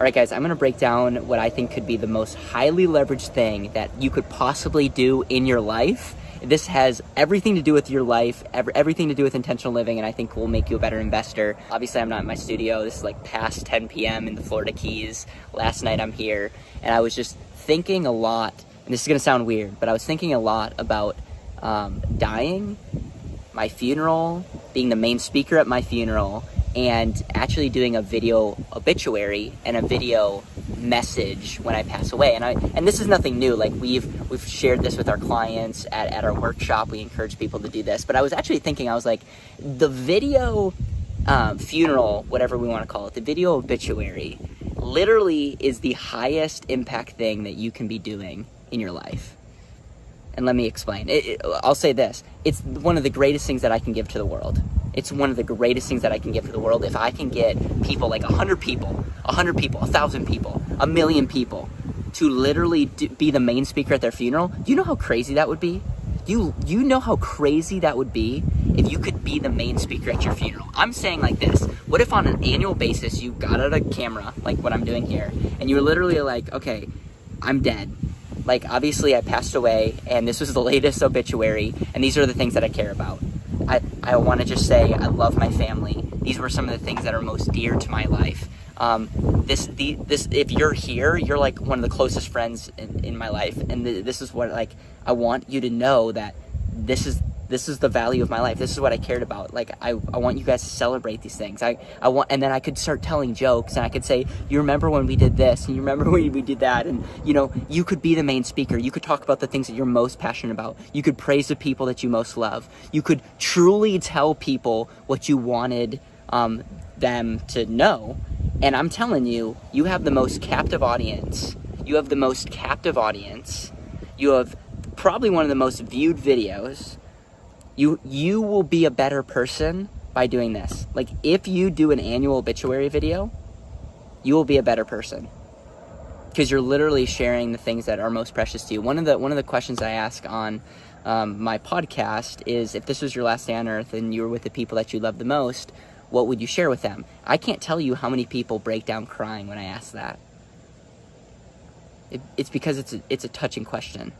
All right, guys, I'm gonna break down what I think could be the most highly leveraged thing that you could possibly do in your life. This has everything to do with your life, everything to do with intentional living, and I think will make you a better investor. Obviously, I'm not in my studio. This is like past 10 p.m. in the Florida Keys. Last night I'm here, and I was just thinking a lot, and this is gonna sound weird, but I was thinking a lot about dying, my funeral, being the main speaker at my funeral, and actually doing a video obituary and a video message when I pass away. And this is nothing new. Like we've shared this with our clients at our workshop. We encourage people to do this. But I was actually thinking, I was like, the video funeral, whatever we want to call it, the video obituary literally is the highest impact thing that you can be doing in your life. And let me explain. I'll say this. It's one of the greatest things that I can give to the world. It's one of the greatest things that I can give to the world. If I can get people, like 100 people, 1,000 people, 1 million people to literally be the main speaker at their funeral, do you know how crazy that would be? You know how crazy that would be if you could be the main speaker at your funeral? I'm saying like this. What if on an annual basis you got out a camera, like what I'm doing here, and you were literally like, okay, I'm dead. Like, obviously I passed away, and this was the latest obituary, and these are the things that I care about. I want to just say I love my family. These were some of the things that are most dear to my life. This if you're here, you're like one of the closest friends in my life, and this is what, like, I want you to know that this is the value of my life. This is what I cared about. Like, I want you guys to celebrate these things. I want, and then I could start telling jokes, and I could say, you remember when we did this, and you remember when we did that, and you know, you could be the main speaker. You could talk about the things that you're most passionate about. You could praise the people that you most love. You could truly tell people what you wanted them to know. And I'm telling you, you have the most captive audience. You have the most captive audience. You have probably one of the most viewed videos. You will be a better person by doing this. Like, if you do an annual obituary video, you will be a better person because you're literally sharing the things that are most precious to you. One of the questions I ask on my podcast is, if this was your last day on earth and you were with the people that you love the most, what would you share with them? I can't tell you how many people break down crying when I ask that. It's because it's a touching question.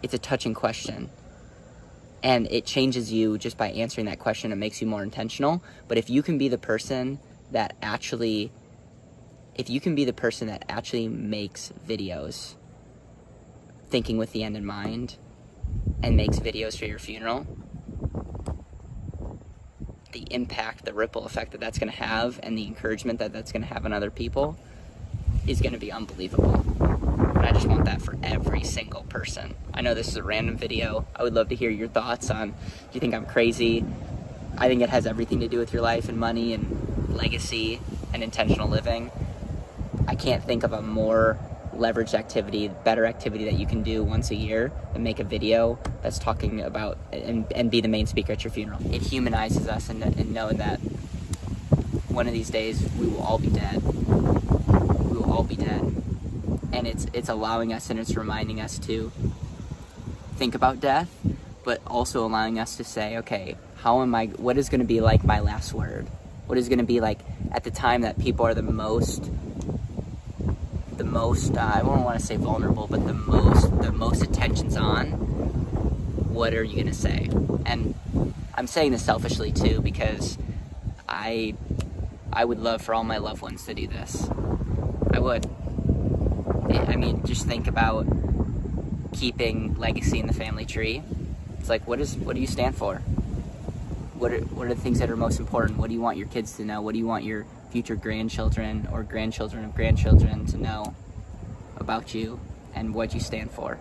It's a touching question. And it changes you just by answering that question. It makes you more intentional. But if you can be the person that actually makes videos, thinking with the end in mind, and makes videos for your funeral, the impact, the ripple effect that that's going to have, and the encouragement that that's going to have on other people is going to be unbelievable. And I just want that for every single person. I know this is a random video. I would love to hear your thoughts on, do you think I'm crazy? I think it has everything to do with your life and money and legacy and intentional living. I can't think of a more leveraged activity, better activity that you can do once a year than make a video that's talking about and be the main speaker at your funeral. It humanizes us and know that one of these days we will all be dead. We will all be dead. And it's allowing us, and it's reminding us to think about death, but also allowing us to say, okay, what is going to be like my last word? What is going to be like at the time that people are the most, I don't want to say vulnerable, but the most attention's on, what are you going to say? And I'm saying this selfishly too, because I would love for all my loved ones to do this. I would. I mean, just think about keeping legacy in the family tree. It's like, what do you stand for? What are the things that are most important? What do you want your kids to know? What do you want your future grandchildren or grandchildren of grandchildren to know about you and what you stand for?